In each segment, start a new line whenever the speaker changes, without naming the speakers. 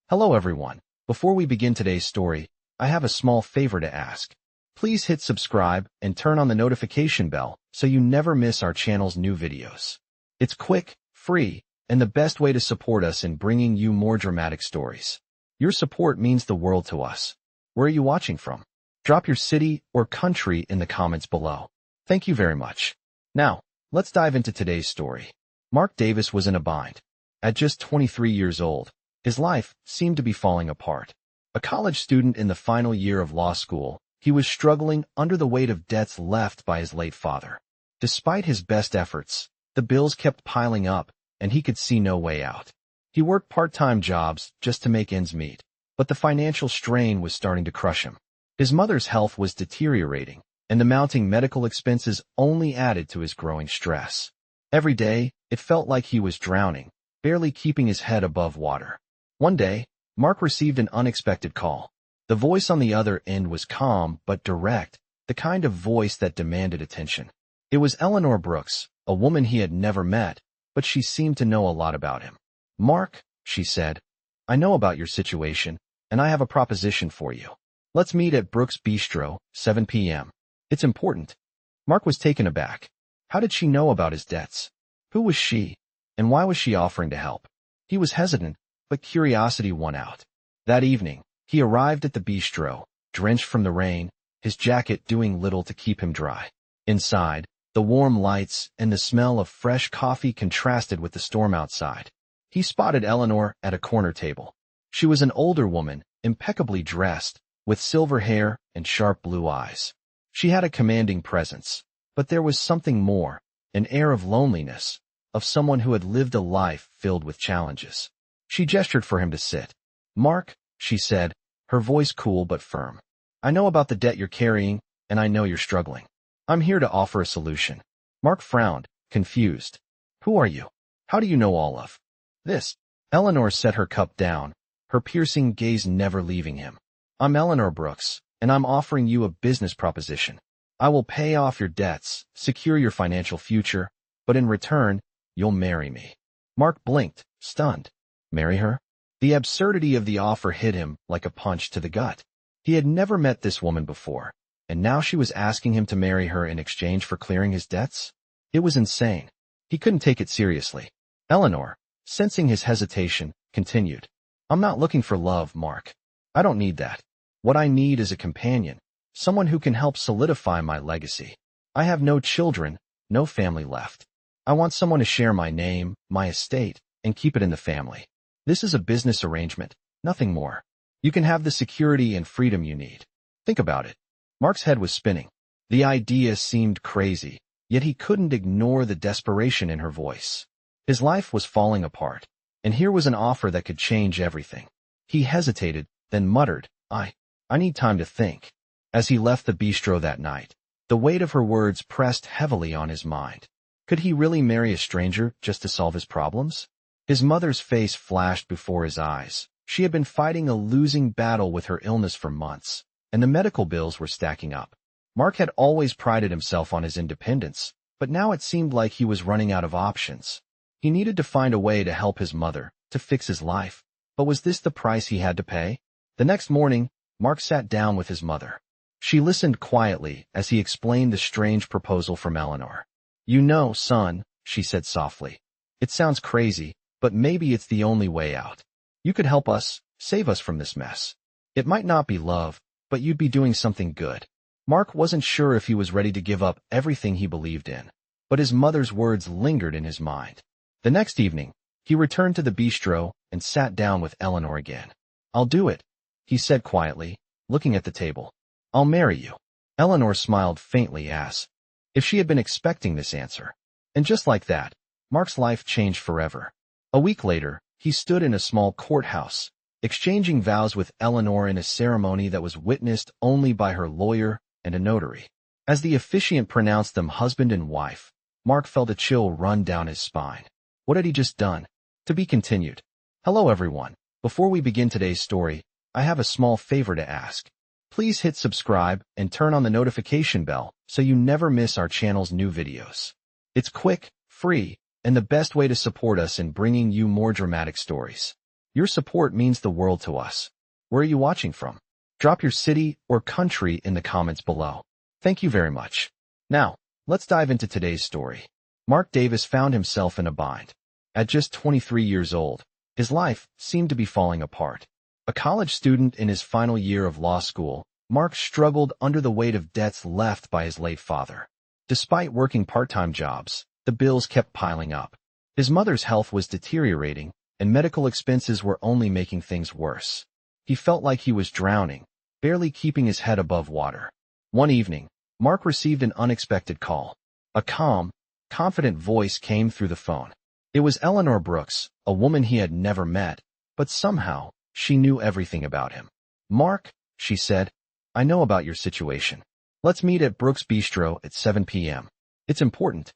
Hello everyone. Before we begin today's story, I have a small favor to ask. Please hit subscribe and turn on the notification bell so you never miss our channel's new videos. It's quick, free, and the best way to support us in bringing you more dramatic stories. Your support means the world to us. Where are you watching from? Drop your city or country in the comments below. Thank you very much. Now, let's dive into today's story. Mark Davis was in a bind. At just 23 years old, his life seemed to be falling apart. A college student in the final year of law school, he was struggling under the weight of debts left by his late father. Despite his best efforts, the bills kept piling up, and he could see no way out. He worked part-time jobs just to make ends meet, but the financial strain was starting to crush him. His mother's health was deteriorating, and the mounting medical expenses only added to his growing stress. Every day, it felt like he was drowning, barely keeping his head above water. One day, Mark received an unexpected call. The voice on the other end was calm but direct, the kind of voice that demanded attention. It was Eleanor Brooks, a woman he had never met, but she seemed to know a lot about him. "Mark," she said, "I know about your situation, and I have a proposition for you. Let's meet at Brooks' Bistro, 7 p.m. It's important." Mark was taken aback. How did she know about his debts? Who was she, and why was she offering to help? He was hesitant, but curiosity won out. That evening, he arrived at the bistro, drenched from the rain, his jacket doing little to keep him dry. Inside, the warm lights and the smell of fresh coffee contrasted with the storm outside. He spotted Eleanor at a corner table. She was an older woman, impeccably dressed, with silver hair and sharp blue eyes. She had a commanding presence, but there was something more, an air of loneliness, of someone who had lived a life filled with challenges. She gestured for him to sit. "Mark," she said, her voice cool but firm. "I know about the debt you're carrying, and I know you're struggling. I'm here to offer a solution." Mark frowned, confused. "Who are you? How do you know all of this?" Eleanor set her cup down, her piercing gaze never leaving him. "I'm Eleanor Brooks, and I'm offering you a business proposition. I will pay off your debts, secure your financial future, but in return, you'll marry me." Mark blinked, stunned. Marry her? The absurdity of the offer hit him like a punch to the gut. He had never met this woman before, and now she was asking him to marry her in exchange for clearing his debts? It was insane. He couldn't take it seriously. Eleanor, sensing his hesitation, continued. "I'm not looking for love, Mark. I don't need that. What I need is a companion, someone who can help solidify my legacy. I have no children, no family left. I want someone to share my name, my estate, and keep it in the family. This is a business arrangement, nothing more. You can have the security and freedom you need. Think about it." Mark's head was spinning. The idea seemed crazy, yet he couldn't ignore the desperation in her voice. His life was falling apart, and here was an offer that could change everything. He hesitated, then muttered, I need time to think." As he left the bistro that night, the weight of her words pressed heavily on his mind. Could he really marry a stranger just to solve his problems? His mother's face flashed before his eyes. She had been fighting a losing battle with her illness for months, and the medical bills were stacking up. Mark had always prided himself on his independence, but now it seemed like he was running out of options. He needed to find a way to help his mother, to fix his life. But was this the price he had to pay? The next morning, Mark sat down with his mother. She listened quietly as he explained the strange proposal from Eleanor. "You know, son," she said softly, "it sounds crazy, but maybe it's the only way out. You could help us, save us from this mess. It might not be love, but you'd be doing something good." Mark wasn't sure if he was ready to give up everything he believed in, but his mother's words lingered in his mind. The next evening, he returned to the bistro and sat down with Eleanor again. "I'll do it," he said quietly, looking at the table. "I'll marry you." Eleanor smiled faintly as if she had been expecting this answer. And just like that, Mark's life changed forever. A week later, he stood in a small courthouse, exchanging vows with Eleanor in a ceremony that was witnessed only by her lawyer and a notary. As the officiant pronounced them husband and wife, Mark felt a chill run down his spine. What had he just done? To be continued. Hello everyone. Before we begin today's story, I have a small favor to ask. Please hit subscribe and turn on the notification bell so you never miss our channel's new videos. It's quick, free, and the best way to support us in bringing you more dramatic stories. Your support means the world to us. Where are you watching from? Drop your city or country in the comments below. Thank you very much. Now, let's dive into today's story. Mark Davis found himself in a bind. At just 23 years old, his life seemed to be falling apart. A college student in his final year of law school, Mark struggled under the weight of debts left by his late father. Despite working part-time jobs, the bills kept piling up. His mother's health was deteriorating, and medical expenses were only making things worse. He felt like he was drowning, barely keeping his head above water. One evening, Mark received an unexpected call. A calm, confident voice came through the phone. It was Eleanor Brooks, a woman he had never met, but somehow, she knew everything about him. "Mark," she said, "I know about your situation. Let's meet at Brooks Bistro at 7 p.m. It's important."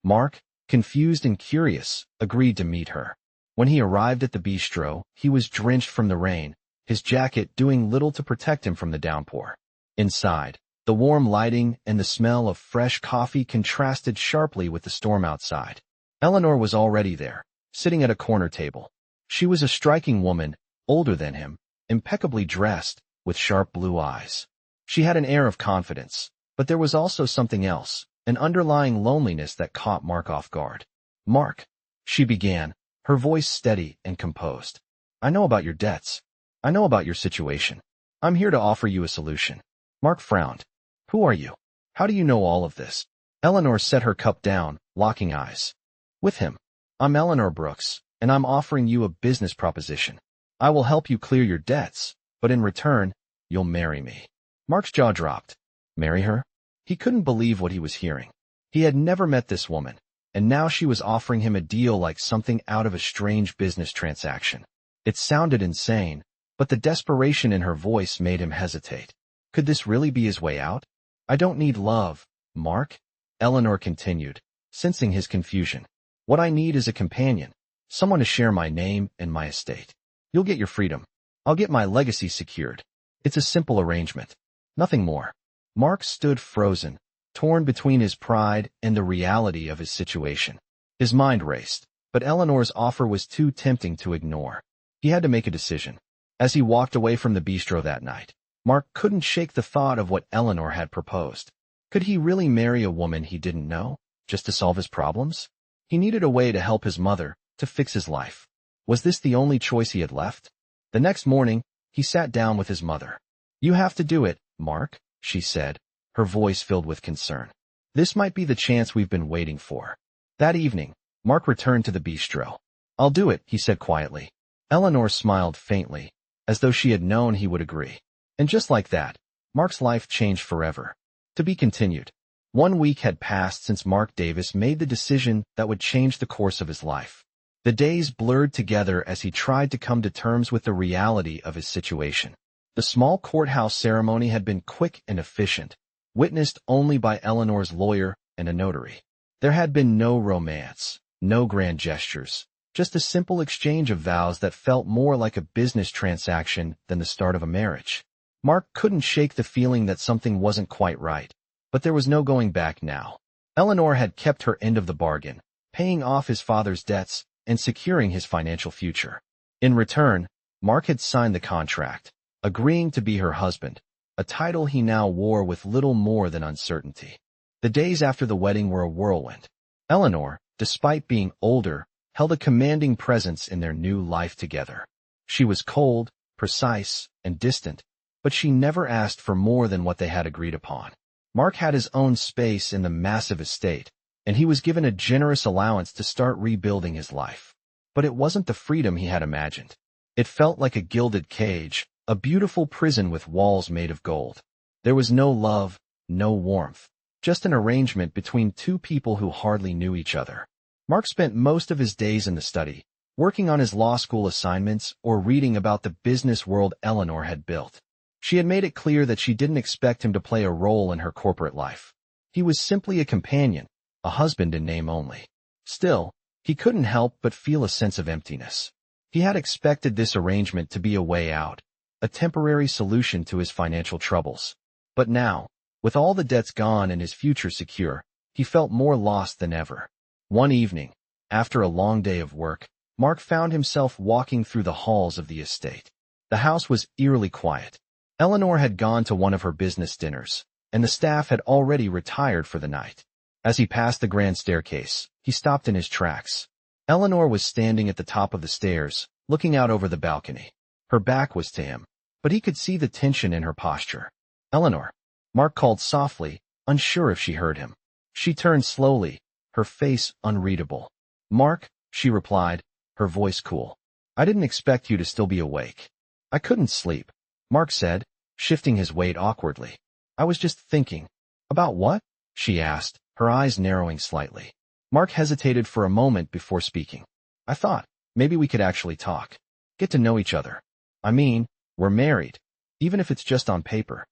Mark, confused and curious, agreed to meet her. When he arrived at the bistro, he was drenched from the rain, his jacket doing little to protect him from the downpour. Inside, the warm lighting and the smell of fresh coffee contrasted sharply with the storm outside. Eleanor was already there, sitting at a corner table. She was a striking woman, older than him, impeccably dressed, with sharp blue eyes. She had an air of confidence, but there was also something else, an underlying loneliness that caught Mark off guard. "Mark," she began, her voice steady and composed. "I know about your debts. I know about your situation. I'm here to offer you a solution." Mark frowned. "Who are you? How do you know all of this?" Eleanor set her cup down, locking eyes. "With him. I'm Eleanor Brooks, and I'm offering you a business proposition. I will help you clear your debts, but in return, you'll marry me." Mark's jaw dropped. Marry her? He couldn't believe what he was hearing. He had never met this woman, and now she was offering him a deal like something out of a strange business transaction. It sounded insane, but the desperation in her voice made him hesitate. Could this really be his way out? "I don't need love, Mark," Eleanor continued, sensing his confusion. "What I need is a companion, someone to share my name and my estate. You'll get your freedom. I'll get my legacy secured. It's a simple arrangement. Nothing more." Mark stood frozen, torn between his pride and the reality of his situation. His mind raced, but Eleanor's offer was too tempting to ignore. He had to make a decision. As he walked away from the bistro that night, Mark couldn't shake the thought of what Eleanor had proposed. Could he really marry a woman he didn't know, just to solve his problems? He needed a way to help his mother, to fix his life. Was this the only choice he had left? The next morning, he sat down with his mother. "You have to do it, Mark," she said, her voice filled with concern. "This might be the chance we've been waiting for." That evening, Mark returned to the bistro. "I'll do it," he said quietly. Eleanor smiled faintly, as though she had known he would agree. And just like that, Mark's life changed forever. To be continued. 1 week had passed since Mark Davis made the decision that would change the course of his life. The days blurred together as he tried to come to terms with the reality of his situation. The small courthouse ceremony had been quick and efficient, witnessed only by Eleanor's lawyer and a notary. There had been no romance, no grand gestures, just a simple exchange of vows that felt more like a business transaction than the start of a marriage. Mark couldn't shake the feeling that something wasn't quite right, but there was no going back now. Eleanor had kept her end of the bargain, paying off his father's debts and securing his financial future. In return, Mark had signed the contract, agreeing to be her husband, a title he now wore with little more than uncertainty. The days after the wedding were a whirlwind. Eleanor, despite being older, held a commanding presence in their new life together. She was cold, precise, and distant, but she never asked for more than what they had agreed upon. Mark had his own space in the massive estate, and he was given a generous allowance to start rebuilding his life. But it wasn't the freedom he had imagined. It felt like a gilded cage, a beautiful prison with walls made of gold. There was no love, no warmth, just an arrangement between two people who hardly knew each other. Mark spent most of his days in the study, working on his law school assignments or reading about the business world Eleanor had built. She had made it clear that she didn't expect him to play a role in her corporate life. He was simply a companion, a husband in name only. Still, he couldn't help but feel a sense of emptiness. He had expected this arrangement to be a way out, a temporary solution to his financial troubles. But now, with all the debts gone and his future secure, he felt more lost than ever. One evening, after a long day of work, Mark found himself walking through the halls of the estate. The house was eerily quiet. Eleanor had gone to one of her business dinners, and the staff had already retired for the night. As he passed the grand staircase, he stopped in his tracks. Eleanor was standing at the top of the stairs, looking out over the balcony. Her back was to him, but he could see the tension in her posture. "Eleanor," Mark called softly, unsure if she heard him. She turned slowly, her face unreadable. "Mark," she replied, her voice cool. "I didn't expect you to still be awake." "I couldn't sleep," Mark said, shifting his weight awkwardly. "I was just thinking." "About what?" she asked, her eyes narrowing slightly. Mark hesitated for a moment before speaking. "I thought, maybe we could actually talk. Get to know each other. I mean, we're married, even if it's just on paper."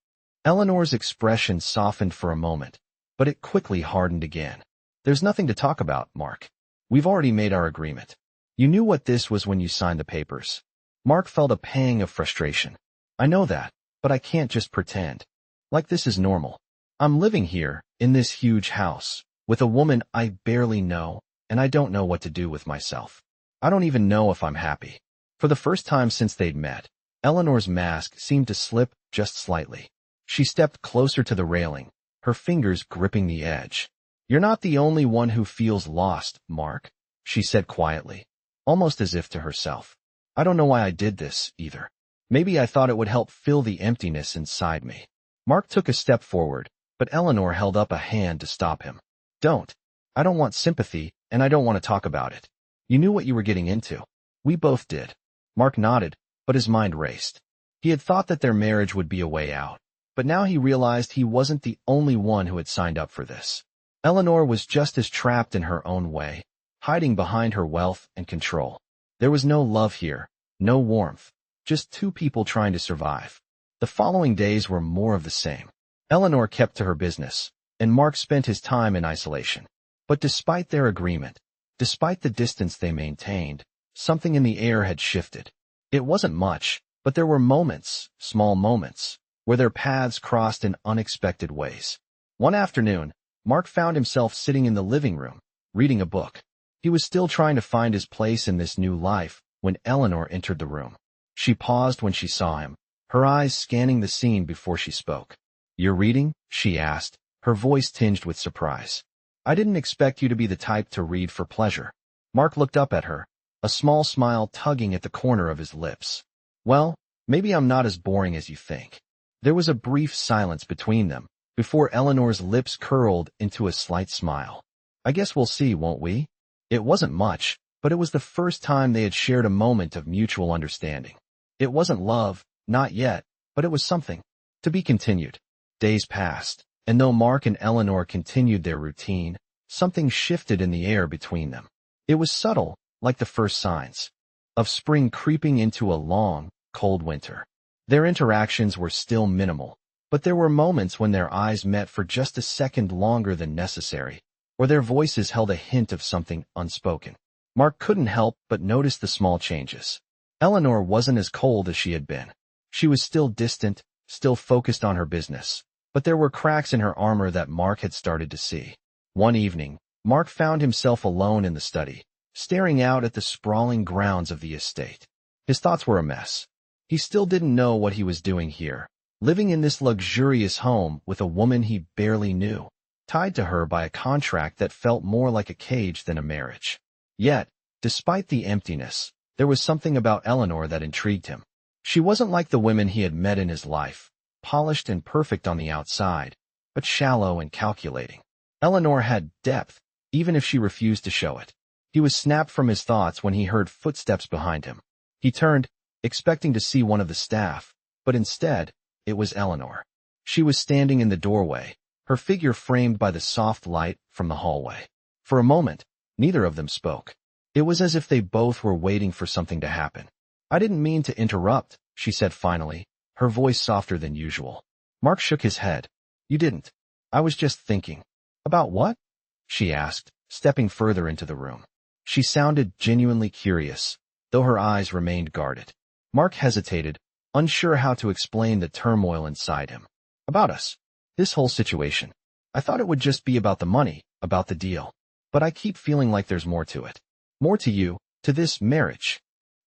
Eleanor's expression softened for a moment, but it quickly hardened again. "There's nothing to talk about, Mark. We've already made our agreement. You knew what this was when you signed the papers." Mark felt a pang of frustration. "I know that, but I can't just pretend like this is normal. I'm living here, in this huge house, with a woman I barely know, and I don't know what to do with myself. I don't even know if I'm happy." For the first time since they'd met, Eleanor's mask seemed to slip just slightly. She stepped closer to the railing, her fingers gripping the edge. "You're not the only one who feels lost, Mark," she said quietly, almost as if to herself. "I don't know why I did this, either. Maybe I thought it would help fill the emptiness inside me." Mark took a step forward, but Eleanor held up a hand to stop him. "Don't. I don't want sympathy, and I don't want to talk about it. You knew what you were getting into. We both did." Mark nodded, but his mind raced. He had thought that their marriage would be a way out, but now he realized he wasn't the only one who had signed up for this. Eleanor was just as trapped in her own way, hiding behind her wealth and control. There was no love here, no warmth, just two people trying to survive. The following days were more of the same. Eleanor kept to her business, and Mark spent his time in isolation. But despite their agreement, despite the distance they maintained, something in the air had shifted. It wasn't much, but there were moments, small moments, where their paths crossed in unexpected ways. One afternoon, Mark found himself sitting in the living room, reading a book. He was still trying to find his place in this new life when Eleanor entered the room. She paused when she saw him, her eyes scanning the scene before she spoke. "You're reading?" she asked, her voice tinged with surprise. "I didn't expect you to be the type to read for pleasure." Mark looked up at her, a small smile tugging at the corner of his lips. "Well, maybe I'm not as boring as you think." There was a brief silence between them, before Eleanor's lips curled into a slight smile. "I guess we'll see, won't we?" It wasn't much, but it was the first time they had shared a moment of mutual understanding. It wasn't love, not yet, but it was something. To be continued. Days passed, and though Mark and Eleanor continued their routine, something shifted in the air between them. It was subtle, like the first signs of spring creeping into a long, cold winter. Their interactions were still minimal, but there were moments when their eyes met for just a second longer than necessary, or their voices held a hint of something unspoken. Mark couldn't help but notice the small changes. Eleanor wasn't as cold as she had been. She was still distant, still focused on her business, but there were cracks in her armor that Mark had started to see. One evening, Mark found himself alone in the study, staring out at the sprawling grounds of the estate. His thoughts were a mess. He still didn't know what he was doing here, living in this luxurious home with a woman he barely knew, tied to her by a contract that felt more like a cage than a marriage. Yet, despite the emptiness, there was something about Eleanor that intrigued him. She wasn't like the women he had met in his life, polished and perfect on the outside, but shallow and calculating. Eleanor had depth, even if she refused to show it. He was snapped from his thoughts when he heard footsteps behind him. He turned, expecting to see one of the staff, but instead, it was Eleanor. She was standing in the doorway, her figure framed by the soft light from the hallway. For a moment, neither of them spoke. It was as if they both were waiting for something to happen. "I didn't mean to interrupt," she said finally, her voice softer than usual. Mark shook his head. "You didn't. I was just thinking." "About what?" she asked, stepping further into the room. She sounded genuinely curious, though her eyes remained guarded. Mark hesitated, unsure how to explain the turmoil inside him. "About us. This whole situation. I thought it would just be about the money, about the deal. But I keep feeling like there's more to it. More to you, to this marriage.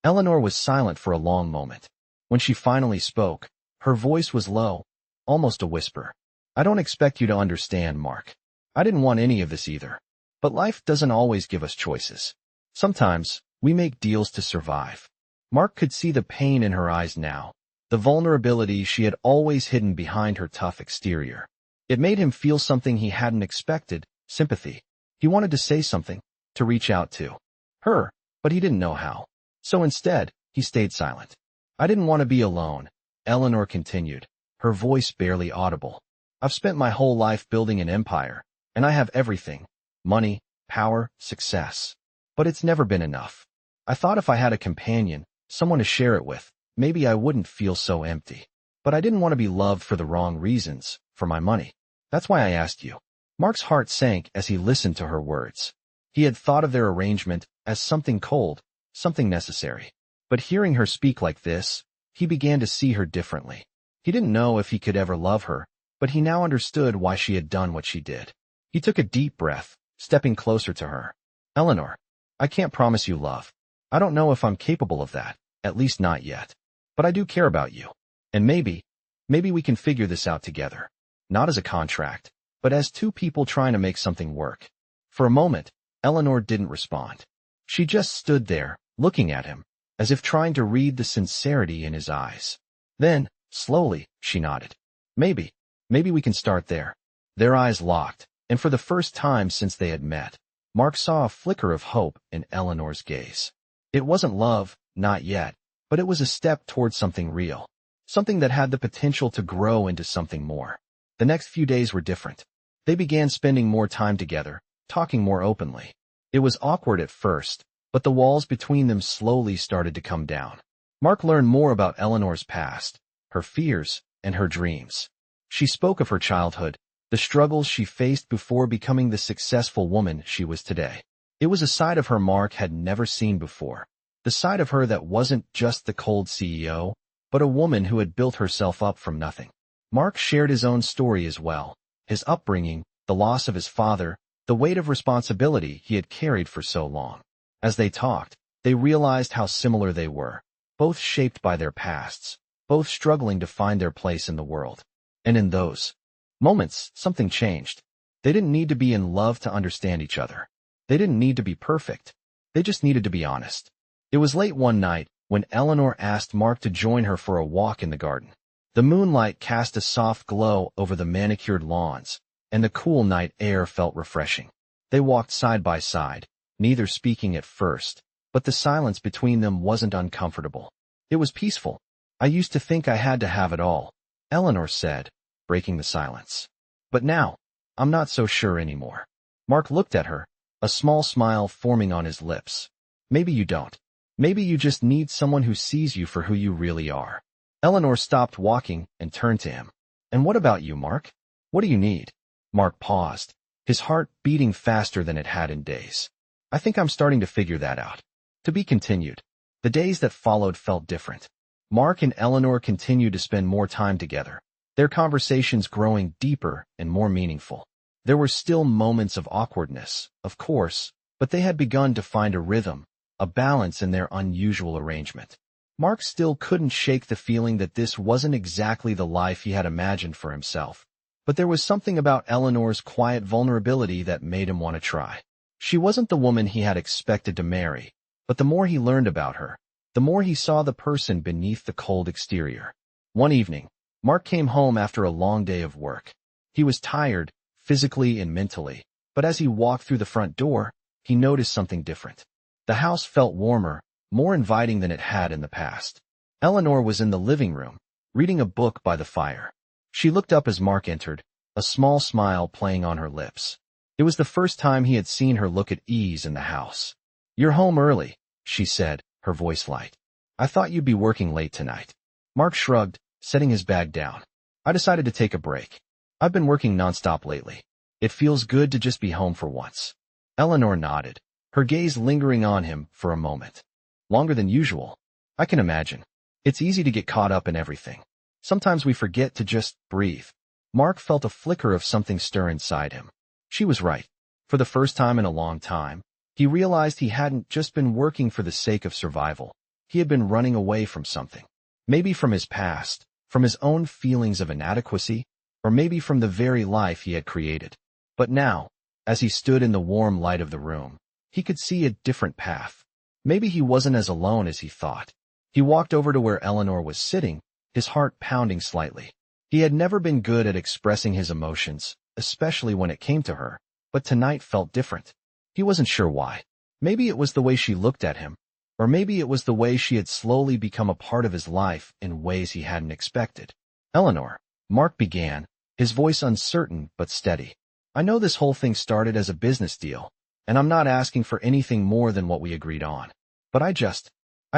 Eleanor was silent for a long moment. When she finally spoke, her voice was low, almost a whisper. I don't expect you to understand, Mark. I didn't want any of this either. But life doesn't always give us choices. Sometimes, we make deals to survive. Mark could see the pain in her eyes now, the vulnerability she had always hidden behind her tough exterior. It made him feel something he hadn't expected, sympathy. He wanted to say something, to reach out to her, but he didn't know how. So instead, he stayed silent. I didn't want to be alone, Eleanor continued, her voice barely audible. I've spent my whole life building an empire, and I have everything: money, power, success. But it's never been enough. I thought if I had a companion, someone to share it with, maybe I wouldn't feel so empty. But I didn't want to be loved for the wrong reasons, for my money. That's why I asked you. Mark's heart sank as he listened to her words. He had thought of their arrangement as something cold, something necessary. But hearing her speak like this, he began to see her differently. He didn't know if he could ever love her, but he now understood why she had done what she did. He took a deep breath, stepping closer to her. Eleanor, I can't promise you love. I don't know if I'm capable of that, at least not yet. But I do care about you. And maybe we can figure this out together. Not as a contract, but as two people trying to make something work. For a moment, Eleanor didn't respond. She just stood there, looking at him, as if trying to read the sincerity in his eyes. Then, slowly, she nodded. Maybe we can start there. Their eyes locked, and for the first time since they had met, Mark saw a flicker of hope in Eleanor's gaze. It wasn't love, not yet, but it was a step towards something real, something that had the potential to grow into something more. The next few days were different. They began spending more time together, talking more openly. It was awkward at first, but the walls between them slowly started to come down. Mark learned more about Eleanor's past, her fears, and her dreams. She spoke of her childhood, the struggles she faced before becoming the successful woman she was today. It was a side of her Mark had never seen before, the side of her that wasn't just the cold CEO, but a woman who had built herself up from nothing. Mark shared his own story as well, his upbringing, the loss of his father, the weight of responsibility he had carried for so long. As they talked, they realized how similar they were, both shaped by their pasts, both struggling to find their place in the world. And in those moments, something changed. They didn't need to be in love to understand each other. They didn't need to be perfect. They just needed to be honest. It was late one night when Eleanor asked Mark to join her for a walk in the garden. The moonlight cast a soft glow over the manicured lawns, and the cool night air felt refreshing. They walked side by side, neither speaking at first, but the silence between them wasn't uncomfortable. It was peaceful. I used to think I had to have it all, Eleanor said, breaking the silence. But now, I'm not so sure anymore. Mark looked at her, a small smile forming on his lips. Maybe you don't. Maybe you just need someone who sees you for who you really are. Eleanor stopped walking and turned to him. And what about you, Mark? What do you need? Mark paused, his heart beating faster than it had in days. I think I'm starting to figure that out. To be continued. The days that followed felt different. Mark and Eleanor continued to spend more time together, their conversations growing deeper and more meaningful. There were still moments of awkwardness, of course, but they had begun to find a rhythm, a balance in their unusual arrangement. Mark still couldn't shake the feeling that this wasn't exactly the life he had imagined for himself. But there was something about Eleanor's quiet vulnerability that made him want to try. She wasn't the woman he had expected to marry, but the more he learned about her, the more he saw the person beneath the cold exterior. One evening, Mark came home after a long day of work. He was tired, physically and mentally, but as he walked through the front door, he noticed something different. The house felt warmer, more inviting than it had in the past. Eleanor was in the living room, reading a book by the fire. She looked up as Mark entered, a small smile playing on her lips. It was the first time he had seen her look at ease in the house. "You're home early," she said, her voice light. "I thought you'd be working late tonight." Mark shrugged, setting his bag down. "I decided to take a break. I've been working nonstop lately. It feels good to just be home for once." Eleanor nodded, her gaze lingering on him for a moment. "Longer than usual. I can imagine. It's easy to get caught up in everything. Sometimes we forget to just breathe." Mark felt a flicker of something stir inside him. She was right. For the first time in a long time, He realized he hadn't just been working for the sake of survival. He had been running away from something. Maybe from his past, from his own feelings of inadequacy, or maybe from the very life he had created. But now, as he stood in the warm light of the room, he could see a different path. Maybe he wasn't as alone as he thought. He walked over to where Eleanor was sitting, his heart pounding slightly. He had never been good at expressing his emotions, especially when it came to her, but tonight felt different. He wasn't sure why. Maybe it was the way she looked at him, or maybe it was the way she had slowly become a part of his life in ways he hadn't expected. "Eleanor," Mark began, his voice uncertain but steady. "I know this whole thing started as a business deal, and I'm not asking for anything more than what we agreed on. But I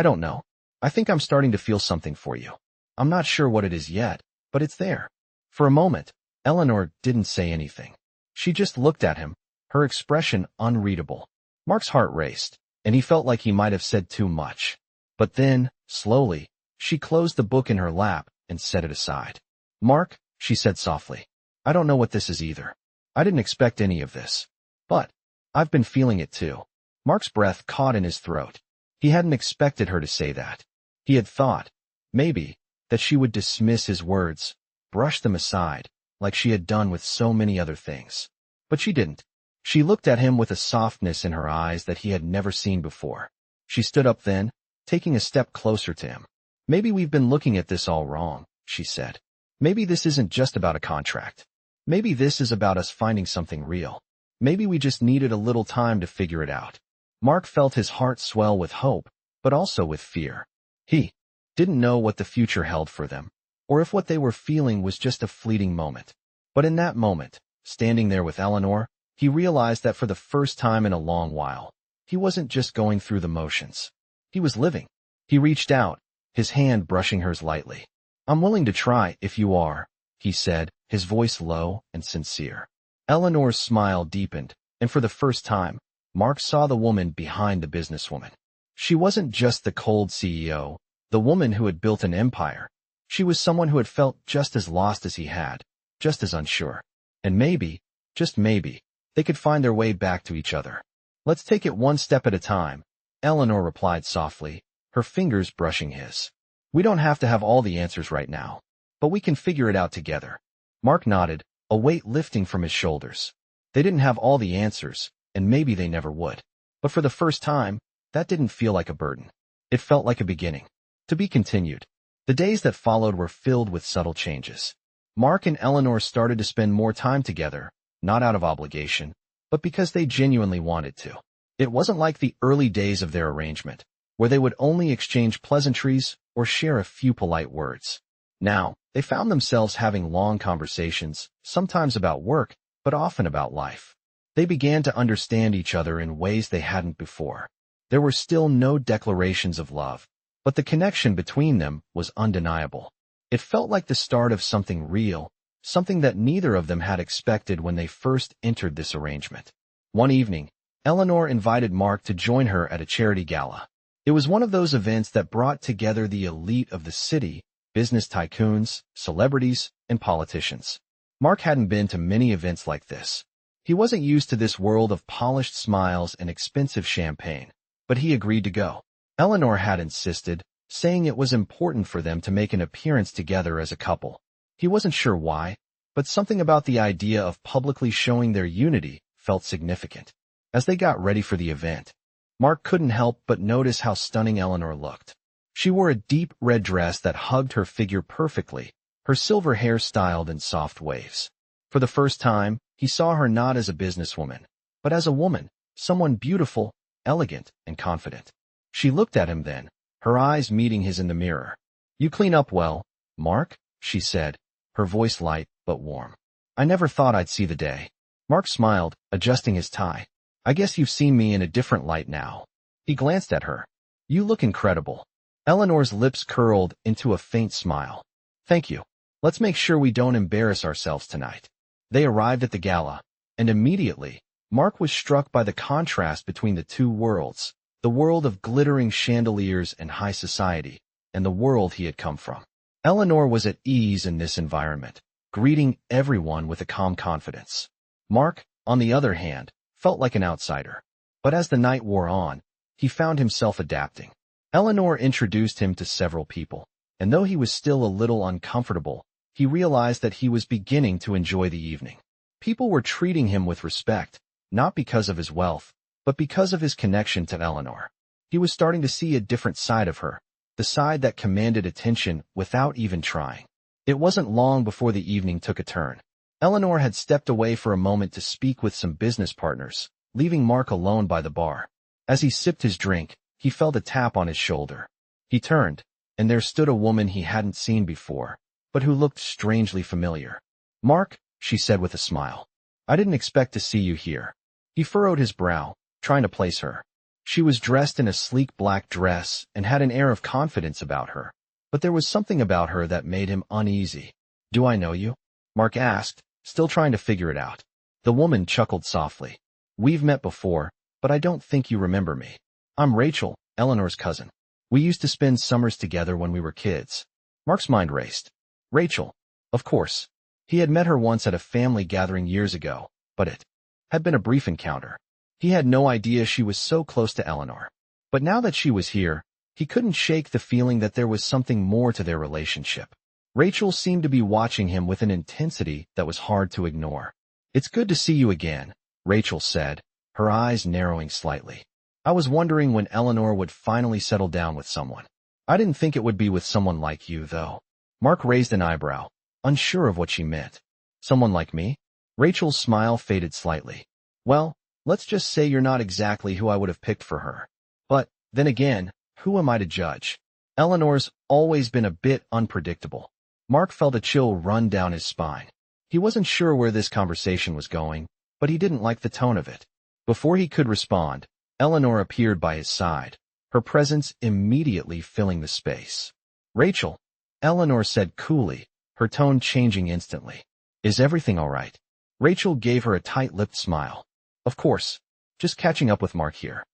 don't know. I think I'm starting to feel something for you. I'm not sure what it is yet, but it's there." For a moment, Eleanor didn't say anything. She just looked at him, her expression unreadable. Mark's heart raced, and he felt like he might have said too much. But then, slowly, she closed the book in her lap and set it aside. "Mark," she said softly, "I don't know what this is either. I didn't expect any of this. But I've been feeling it too." Mark's breath caught in his throat. He hadn't expected her to say that. He had thought, maybe, that she would dismiss his words, brush them aside, like she had done with so many other things. But she didn't. She looked at him with a softness in her eyes that he had never seen before. She stood up then, taking a step closer to him. "Maybe we've been looking at this all wrong," she said. "Maybe this isn't just about a contract. Maybe this is about us finding something real. Maybe we just needed a little time to figure it out." Mark felt his heart swell with hope, but also with fear. He didn't know what the future held for them, or if what they were feeling was just a fleeting moment. But in that moment, standing there with Eleanor, he realized that for the first time in a long while, he wasn't just going through the motions. He was living. He reached out, his hand brushing hers lightly. "I'm willing to try if you are," he said, his voice low and sincere. Eleanor's smile deepened, and for the first time, Mark saw the woman behind the businesswoman. She wasn't just the cold CEO, the woman who had built an empire. She was someone who had felt just as lost as he had, just as unsure. And maybe, just maybe, they could find their way back to each other. "Let's take it one step at a time," Eleanor replied softly, her fingers brushing his. "We don't have to have all the answers right now, but we can figure it out together." Mark nodded, a weight lifting from his shoulders. They didn't have all the answers, and maybe they never would. But for the first time, that didn't feel like a burden. It felt like a beginning. To be continued. The days that followed were filled with subtle changes. Mark and Eleanor started to spend more time together, not out of obligation, but because they genuinely wanted to. It wasn't like the early days of their arrangement, where they would only exchange pleasantries or share a few polite words. Now, they found themselves having long conversations, sometimes about work, but often about life. They began to understand each other in ways they hadn't before. There were still no declarations of love, but the connection between them was undeniable. It felt like the start of something real, something that neither of them had expected when they first entered this arrangement. One evening, Eleanor invited Mark to join her at a charity gala. It was one of those events that brought together the elite of the city, business tycoons, celebrities, and politicians. Mark hadn't been to many events like this. He wasn't used to this world of polished smiles and expensive champagne, but he agreed to go. Eleanor had insisted, saying it was important for them to make an appearance together as a couple. He wasn't sure why, but something about the idea of publicly showing their unity felt significant. As they got ready for the event, Mark couldn't help but notice how stunning Eleanor looked. She wore a deep red dress that hugged her figure perfectly, her silver hair styled in soft waves. For the first time, he saw her not as a businesswoman, but as a woman, someone beautiful, elegant, and confident. She looked at him then, her eyes meeting his in the mirror. "You clean up well, Mark," she said, her voice light but warm. "I never thought I'd see the day." Mark smiled, adjusting his tie. "I guess you've seen me in a different light now." He glanced at her. "You look incredible." Eleanor's lips curled into a faint smile. "Thank you. Let's make sure we don't embarrass ourselves tonight." They arrived at the gala, and immediately, Mark was struck by the contrast between the two worlds, the world of glittering chandeliers and high society, and the world he had come from. Eleanor was at ease in this environment, greeting everyone with a calm confidence. Mark, on the other hand, felt like an outsider. But as the night wore on, he found himself adapting. Eleanor introduced him to several people, and though he was still a little uncomfortable, he realized that he was beginning to enjoy the evening. People were treating him with respect, not because of his wealth, but because of his connection to Eleanor. He was starting to see a different side of her, the side that commanded attention without even trying. It wasn't long before the evening took a turn. Eleanor had stepped away for a moment to speak with some business partners, leaving Mark alone by the bar. As he sipped his drink, he felt a tap on his shoulder. He turned, and there stood a woman he hadn't seen before, but who looked strangely familiar. "Mark," she said with a smile. "I didn't expect to see you here." He furrowed his brow, trying to place her. She was dressed in a sleek black dress and had an air of confidence about her, but there was something about her that made him uneasy. "Do I know you?" Mark asked, still trying to figure it out. The woman chuckled softly. "We've met before, but I don't think you remember me. I'm Rachel, Eleanor's cousin. We used to spend summers together when we were kids." Mark's mind raced. Rachel, of course. He had met her once at a family gathering years ago, but it had been a brief encounter. He had no idea she was so close to Eleanor. But now that she was here, he couldn't shake the feeling that there was something more to their relationship. Rachel seemed to be watching him with an intensity that was hard to ignore. "It's good to see you again," Rachel said, her eyes narrowing slightly. "I was wondering when Eleanor would finally settle down with someone. I didn't think it would be with someone like you, though." Mark raised an eyebrow, unsure of what she meant. "Someone like me?" Rachel's smile faded slightly. "Well, let's just say you're not exactly who I would have picked for her. But, then again, who am I to judge? Eleanor's always been a bit unpredictable." Mark felt a chill run down his spine. He wasn't sure where this conversation was going, but he didn't like the tone of it. Before he could respond, Eleanor appeared by his side, her presence immediately filling the space. "Rachel," Eleanor said coolly, her tone changing instantly. "Is everything all right?" Rachel gave her a tight-lipped smile. "Of course. Just catching up with Mark here."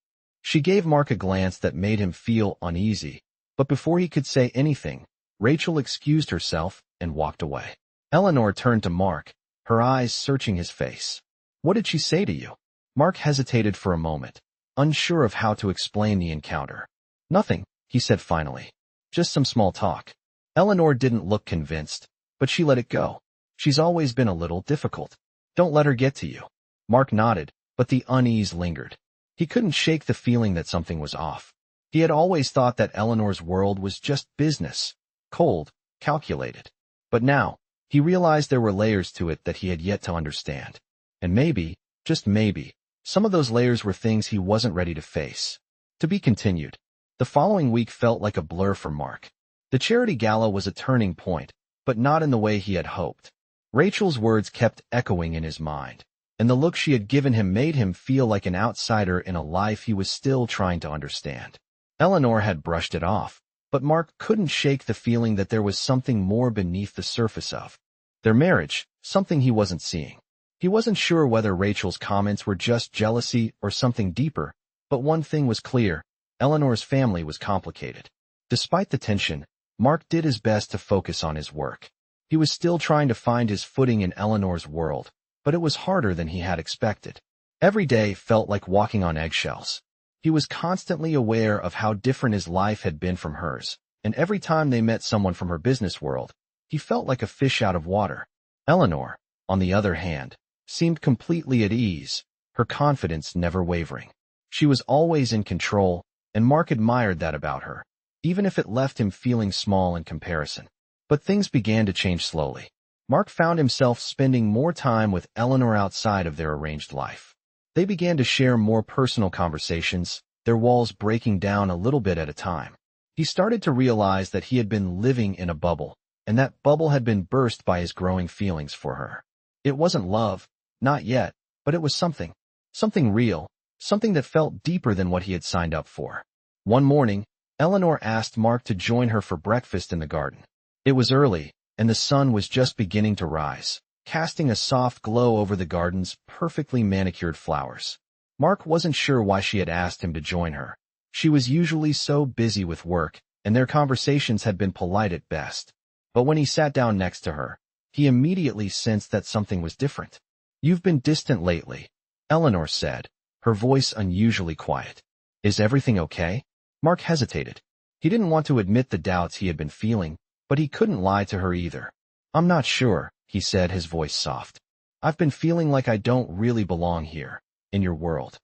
She gave Mark a glance that made him feel uneasy, but before he could say anything, Rachel excused herself and walked away. Eleanor turned to Mark, her eyes searching his face. "What did she say to you?" Mark hesitated for a moment, unsure of how to explain the encounter. "Nothing," he said finally. "Just some small talk." Eleanor didn't look convinced, but she let it go. "She's always been a little difficult. Don't let her get to you." Mark nodded, but the unease lingered. He couldn't shake the feeling that something was off. He had always thought that Eleanor's world was just business, cold, calculated. But now, he realized there were layers to it that he had yet to understand. And maybe, just maybe, some of those layers were things he wasn't ready to face. To be continued. The following week felt like a blur for Mark. The charity gala was a turning point, but not in the way he had hoped. Rachel's words kept echoing in his mind, and the look she had given him made him feel like an outsider in a life he was still trying to understand. Eleanor had brushed it off, but Mark couldn't shake the feeling that there was something more beneath the surface of their marriage, something he wasn't seeing. He wasn't sure whether Rachel's comments were just jealousy or something deeper, but one thing was clear: Eleanor's family was complicated. Despite the tension, Mark did his best to focus on his work. He was still trying to find his footing in Eleanor's world, but it was harder than he had expected. Every day felt like walking on eggshells. He was constantly aware of how different his life had been from hers, and every time they met someone from her business world, he felt like a fish out of water. Eleanor, on the other hand, seemed completely at ease, her confidence never wavering. She was always in control, and Mark admired that about her, even if it left him feeling small in comparison. But things began to change slowly. Mark found himself spending more time with Eleanor outside of their arranged life. They began to share more personal conversations, their walls breaking down a little bit at a time. He started to realize that he had been living in a bubble, and that bubble had been burst by his growing feelings for her. It wasn't love, not yet, but it was something real, something that felt deeper than what he had signed up for. One morning, Eleanor asked Mark to join her for breakfast in the garden. It was early, and the sun was just beginning to rise, casting a soft glow over the garden's perfectly manicured flowers. Mark wasn't sure why she had asked him to join her. She was usually so busy with work, and their conversations had been polite at best. But when he sat down next to her, he immediately sensed that something was different. "You've been distant lately," Eleanor said, her voice unusually quiet. Is everything okay? Mark hesitated. He didn't want to admit the doubts he had been feeling, but he couldn't lie to her either. I'm not sure, he said, his voice soft. I've been feeling like I don't really belong here, in your world.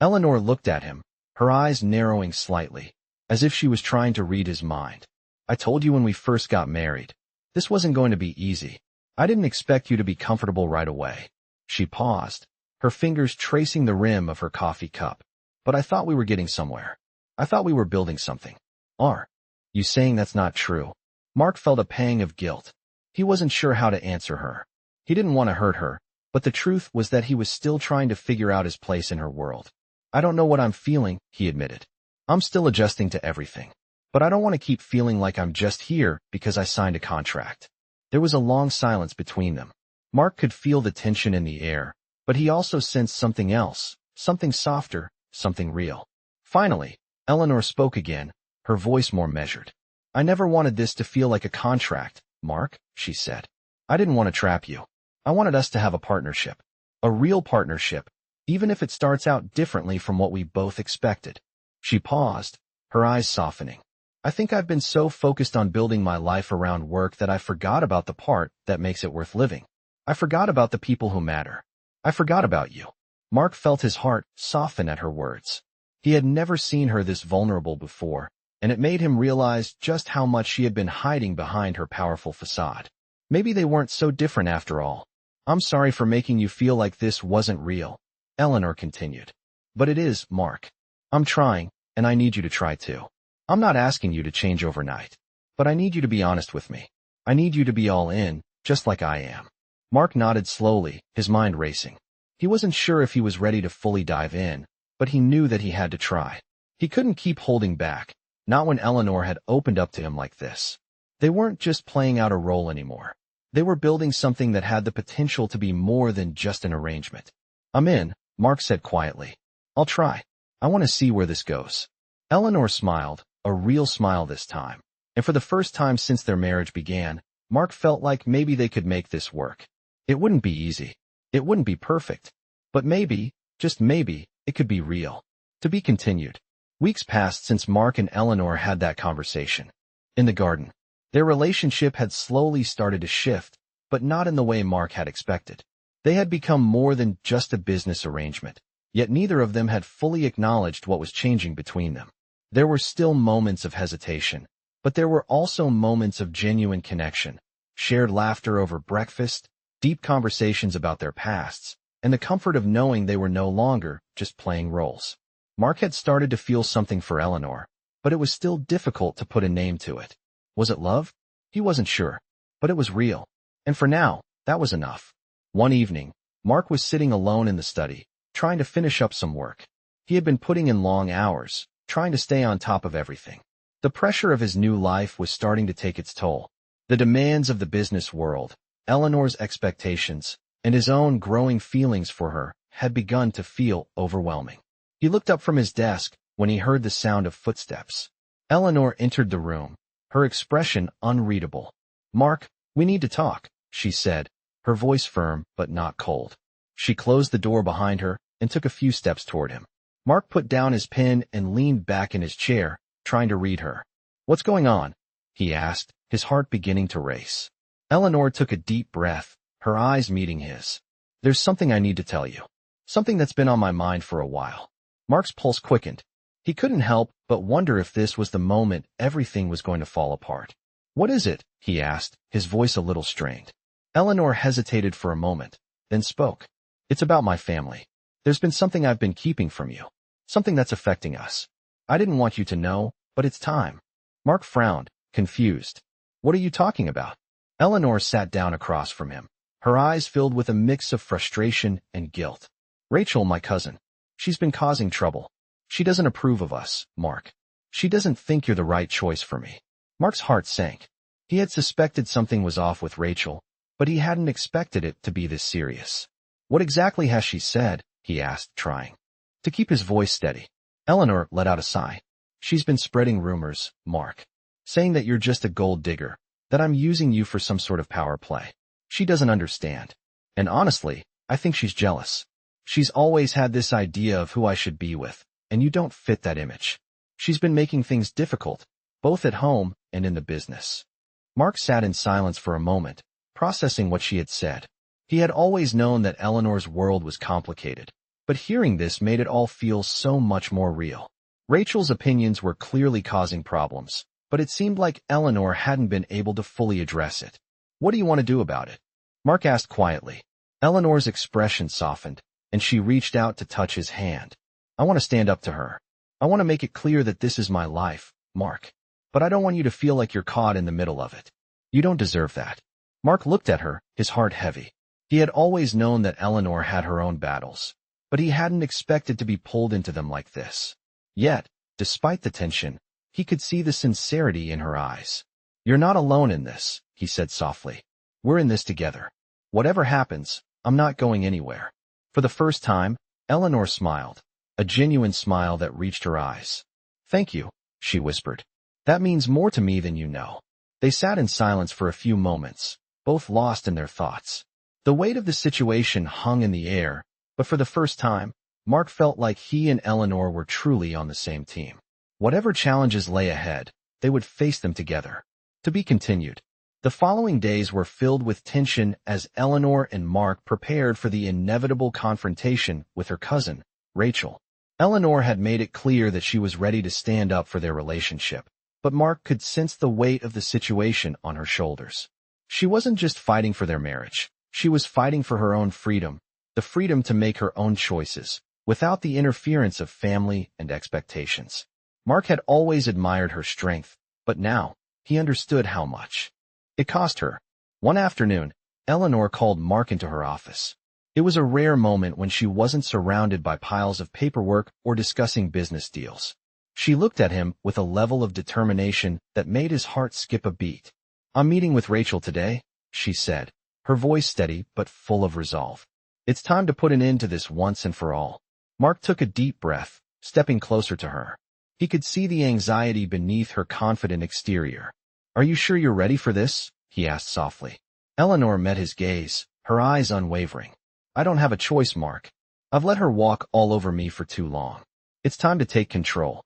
Eleanor looked at him, her eyes narrowing slightly, as if she was trying to read his mind. I told you when we first got married. This wasn't going to be easy. I didn't expect you to be comfortable right away. She paused, her fingers tracing the rim of her coffee cup. But I thought we were getting somewhere. I thought we were building something. Are you saying that's not true? Mark felt a pang of guilt. He wasn't sure how to answer her. He didn't want to hurt her, but the truth was that he was still trying to figure out his place in her world. I don't know what I'm feeling, he admitted. I'm still adjusting to everything. But I don't want to keep feeling like I'm just here because I signed a contract. There was a long silence between them. Mark could feel the tension in the air, but he also sensed something else, something softer, something real. Finally, Eleanor spoke again, her voice more measured. I never wanted this to feel like a contract, Mark, she said. I didn't want to trap you. I wanted us to have a partnership. A real partnership, even if it starts out differently from what we both expected. She paused, her eyes softening. I think I've been so focused on building my life around work that I forgot about the part that makes it worth living. I forgot about the people who matter. I forgot about you. Mark felt his heart soften at her words. He had never seen her this vulnerable before, and it made him realize just how much she had been hiding behind her powerful facade. Maybe they weren't so different after all. I'm sorry for making you feel like this wasn't real, Eleanor continued. But it is, Mark. I'm trying, and I need you to try too. I'm not asking you to change overnight, but I need you to be honest with me. I need you to be all in, just like I am. Mark nodded slowly, his mind racing. He wasn't sure if he was ready to fully dive in, but he knew that he had to try. He couldn't keep holding back, not when Eleanor had opened up to him like this. They weren't just playing out a role anymore. They were building something that had the potential to be more than just an arrangement. I'm in, Mark said quietly. I'll try. I want to see where this goes. Eleanor smiled, a real smile this time. And for the first time since their marriage began, Mark felt like maybe they could make this work. It wouldn't be easy. It wouldn't be perfect. But maybe, just maybe, it could be real. To be continued. Weeks passed since Mark and Eleanor had that conversation. In the garden, their relationship had slowly started to shift, but not in the way Mark had expected. They had become more than just a business arrangement, yet neither of them had fully acknowledged what was changing between them. There were still moments of hesitation, but there were also moments of genuine connection, shared laughter over breakfast, deep conversations about their pasts, and the comfort of knowing they were no longer just playing roles. Mark had started to feel something for Eleanor, but it was still difficult to put a name to it. Was it love? He wasn't sure, but it was real. And for now, that was enough. One evening, Mark was sitting alone in the study, trying to finish up some work. He had been putting in long hours, trying to stay on top of everything. The pressure of his new life was starting to take its toll. The demands of the business world, Eleanor's expectations, and his own growing feelings for her had begun to feel overwhelming. He looked up from his desk when he heard the sound of footsteps. Eleanor entered the room, her expression unreadable. Mark, we need to talk, she said, her voice firm but not cold. She closed the door behind her and took a few steps toward him. Mark put down his pen and leaned back in his chair, trying to read her. What's going on? He asked, his heart beginning to race. Eleanor took a deep breath, her eyes meeting his. There's something I need to tell you. Something that's been on my mind for a while. Mark's pulse quickened. He couldn't help but wonder if this was the moment everything was going to fall apart. What is it? He asked, his voice a little strained. Eleanor hesitated for a moment, then spoke. It's about my family. There's been something I've been keeping from you. Something that's affecting us. I didn't want you to know, but it's time. Mark frowned, confused. What are you talking about? Eleanor sat down across from him, her eyes filled with a mix of frustration and guilt. Rachel, my cousin. She's been causing trouble. She doesn't approve of us, Mark. She doesn't think you're the right choice for me. Mark's heart sank. He had suspected something was off with Rachel, but he hadn't expected it to be this serious. What exactly has she said? He asked, trying to keep his voice steady. Eleanor let out a sigh. She's been spreading rumors, Mark, saying that you're just a gold digger, that I'm using you for some sort of power play. She doesn't understand. And honestly, I think she's jealous. She's always had this idea of who I should be with, and you don't fit that image. She's been making things difficult, both at home and in the business. Mark sat in silence for a moment, processing what she had said. He had always known that Eleanor's world was complicated, but hearing this made it all feel so much more real. Rachel's opinions were clearly causing problems, but it seemed like Eleanor hadn't been able to fully address it. What do you want to do about it? Mark asked quietly. Eleanor's expression softened, and she reached out to touch his hand. I want to stand up to her. I want to make it clear that this is my life, Mark. But I don't want you to feel like you're caught in the middle of it. You don't deserve that. Mark looked at her, his heart heavy. He had always known that Eleanor had her own battles, but he hadn't expected to be pulled into them like this. Yet, despite the tension, he could see the sincerity in her eyes. You're not alone in this, he said softly. We're in this together. Whatever happens, I'm not going anywhere. For the first time, Eleanor smiled, a genuine smile that reached her eyes. Thank you, she whispered. That means more to me than you know. They sat in silence for a few moments, both lost in their thoughts. The weight of the situation hung in the air, but for the first time, Mark felt like he and Eleanor were truly on the same team. Whatever challenges lay ahead, they would face them together. To be continued. The following days were filled with tension as Eleanor and Mark prepared for the inevitable confrontation with her cousin, Rachel. Eleanor had made it clear that she was ready to stand up for their relationship, but Mark could sense the weight of the situation on her shoulders. She wasn't just fighting for their marriage. She was fighting for her own freedom, the freedom to make her own choices, without the interference of family and expectations. Mark had always admired her strength, but now, he understood how much it cost her. One afternoon, Eleanor called Mark into her office. It was a rare moment when she wasn't surrounded by piles of paperwork or discussing business deals. She looked at him with a level of determination that made his heart skip a beat. I'm meeting with Rachel today, she said, her voice steady but full of resolve. It's time to put an end to this once and for all. Mark took a deep breath, stepping closer to her. He could see the anxiety beneath her confident exterior. Are you sure you're ready for this? He asked softly. Eleanor met his gaze, her eyes unwavering. I don't have a choice, Mark. I've let her walk all over me for too long. It's time to take control.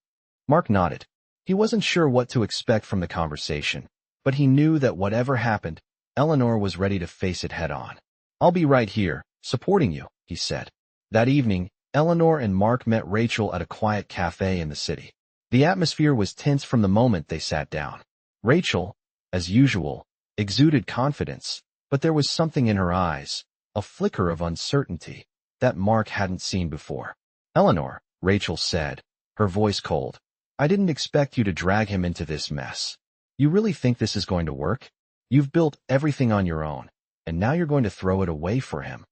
Mark nodded. He wasn't sure what to expect from the conversation, but he knew that whatever happened, Eleanor was ready to face it head on. I'll be right here, supporting you, he said. That evening, Eleanor and Mark met Rachel at a quiet cafe in the city. The atmosphere was tense from the moment they sat down. Rachel, as usual, exuded confidence, but there was something in her eyes, a flicker of uncertainty, that Mark hadn't seen before. Eleanor, Rachel said, her voice cold. I didn't expect you to drag him into this mess. You really think this is going to work? You've built everything on your own, and now you're going to throw it away for him.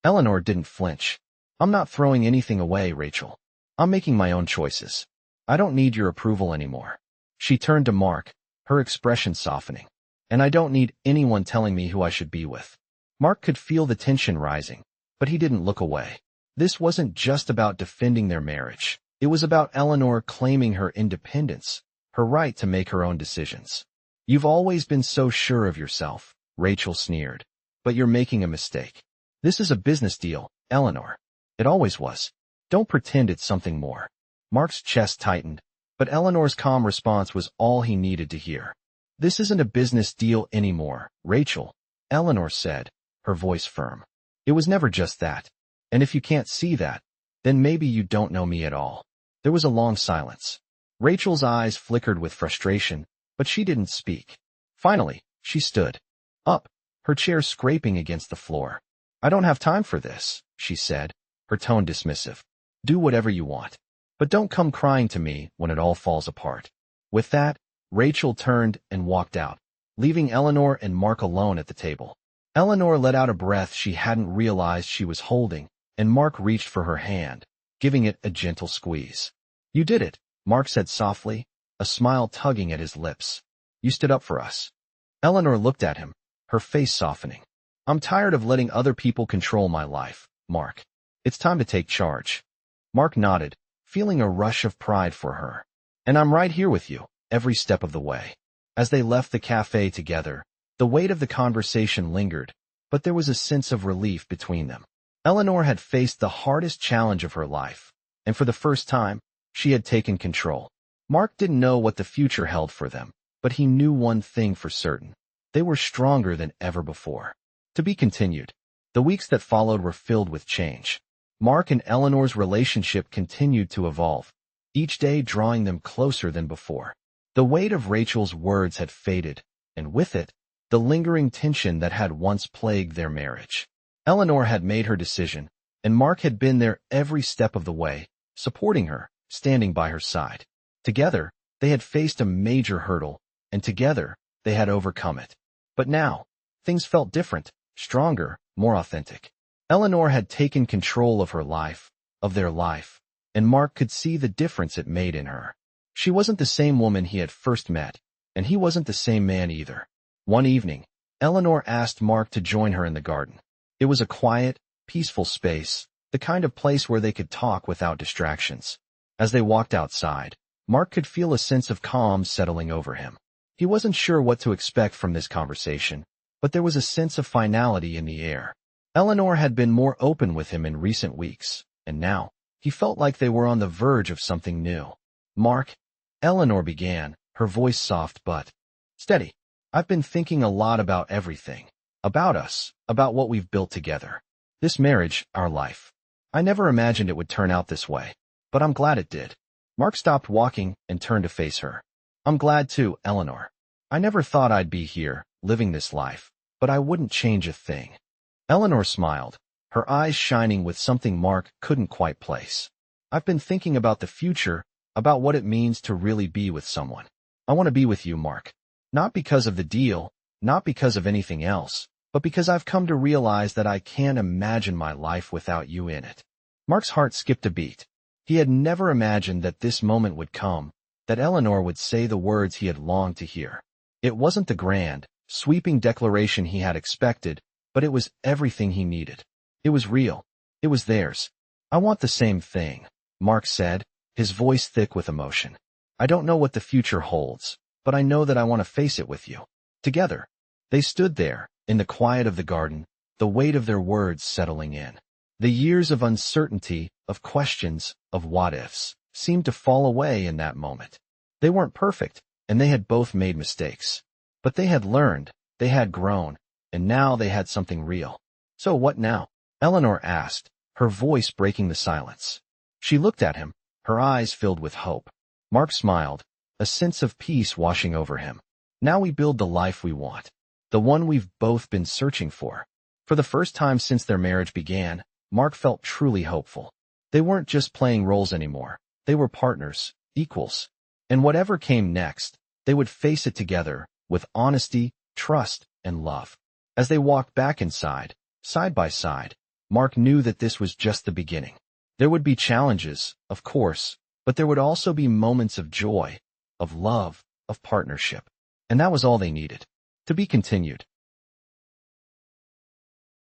Eleanor didn't flinch. I'm not throwing anything away, Rachel. I'm making my own choices. I don't need your approval anymore. She turned to Mark, her expression softening. And I don't need anyone telling me who I should be with. Mark could feel the tension rising, but he didn't look away. This wasn't just about defending their marriage. It was about Eleanor claiming her independence, her right to make her own decisions. You've always been so sure of yourself, Rachel sneered. But you're making a mistake. This is a business deal, Eleanor. It always was. Don't pretend it's something more. Mark's chest tightened, but Eleanor's calm response was all he needed to hear. This isn't a business deal anymore, Rachel, Eleanor said, her voice firm. It was never just that. And if you can't see that, then maybe you don't know me at all. There was a long silence. Rachel's eyes flickered with frustration, but she didn't speak. Finally, she stood up, her chair scraping against the floor. I don't have time for this, she said, her tone dismissive. Do whatever you want. But don't come crying to me when it all falls apart. With that, Rachel turned and walked out, leaving Eleanor and Mark alone at the table. Eleanor let out a breath she hadn't realized she was holding, and Mark reached for her hand, giving it a gentle squeeze. You did it, Mark said softly, a smile tugging at his lips. You stood up for us. Eleanor looked at him, her face softening. I'm tired of letting other people control my life, Mark. It's time to take charge. Mark nodded, feeling a rush of pride for her. And I'm right here with you, every step of the way. As they left the cafe together, the weight of the conversation lingered, but there was a sense of relief between them. Eleanor had faced the hardest challenge of her life, and for the first time, she had taken control. Mark didn't know what the future held for them, but he knew one thing for certain. They were stronger than ever before. To be continued. The weeks that followed were filled with change. Mark and Eleanor's relationship continued to evolve, each day drawing them closer than before. The weight of Rachel's words had faded, and with it, the lingering tension that had once plagued their marriage. Eleanor had made her decision, and Mark had been there every step of the way, supporting her, standing by her side. Together, they had faced a major hurdle, and together, they had overcome it. But now, things felt different, stronger, more authentic. Eleanor had taken control of her life, of their life, and Mark could see the difference it made in her. She wasn't the same woman he had first met, and he wasn't the same man either. One evening, Eleanor asked Mark to join her in the garden. It was a quiet, peaceful space, the kind of place where they could talk without distractions. As they walked outside, Mark could feel a sense of calm settling over him. He wasn't sure what to expect from this conversation, but there was a sense of finality in the air. Eleanor had been more open with him in recent weeks, and now, he felt like they were on the verge of something new. Mark, Eleanor began, her voice soft but steady. I've been thinking a lot about everything. About us, about what we've built together. This marriage, our life. I never imagined it would turn out this way, but I'm glad it did. Mark stopped walking and turned to face her. I'm glad too, Eleanor. I never thought I'd be here, living this life, but I wouldn't change a thing. Eleanor smiled, her eyes shining with something Mark couldn't quite place. I've been thinking about the future, about what it means to really be with someone. I want to be with you, Mark. Not because of the deal, not because of anything else, but because I've come to realize that I can't imagine my life without you in it. Mark's heart skipped a beat. He had never imagined that this moment would come, that Eleanor would say the words he had longed to hear. It wasn't the grand, sweeping declaration he had expected, but it was everything he needed. It was real. It was theirs. I want the same thing, Mark said, his voice thick with emotion. I don't know what the future holds, but I know that I want to face it with you. Together. They stood there, in the quiet of the garden, the weight of their words settling in. The years of uncertainty, of questions, of what-ifs, seemed to fall away in that moment. They weren't perfect, and they had both made mistakes. But they had learned, they had grown, and now they had something real. So what now? Eleanor asked, her voice breaking the silence. She looked at him, her eyes filled with hope. Mark smiled, a sense of peace washing over him. Now we build the life we want. The one we've both been searching for. For the first time since their marriage began, Mark felt truly hopeful. They weren't just playing roles anymore. They were partners, equals. And whatever came next, they would face it together, with honesty, trust, and love. As they walked back inside, side by side, Mark knew that this was just the beginning. There would be challenges, of course, but there would also be moments of joy, of love, of partnership. And that was all they needed. To be continued.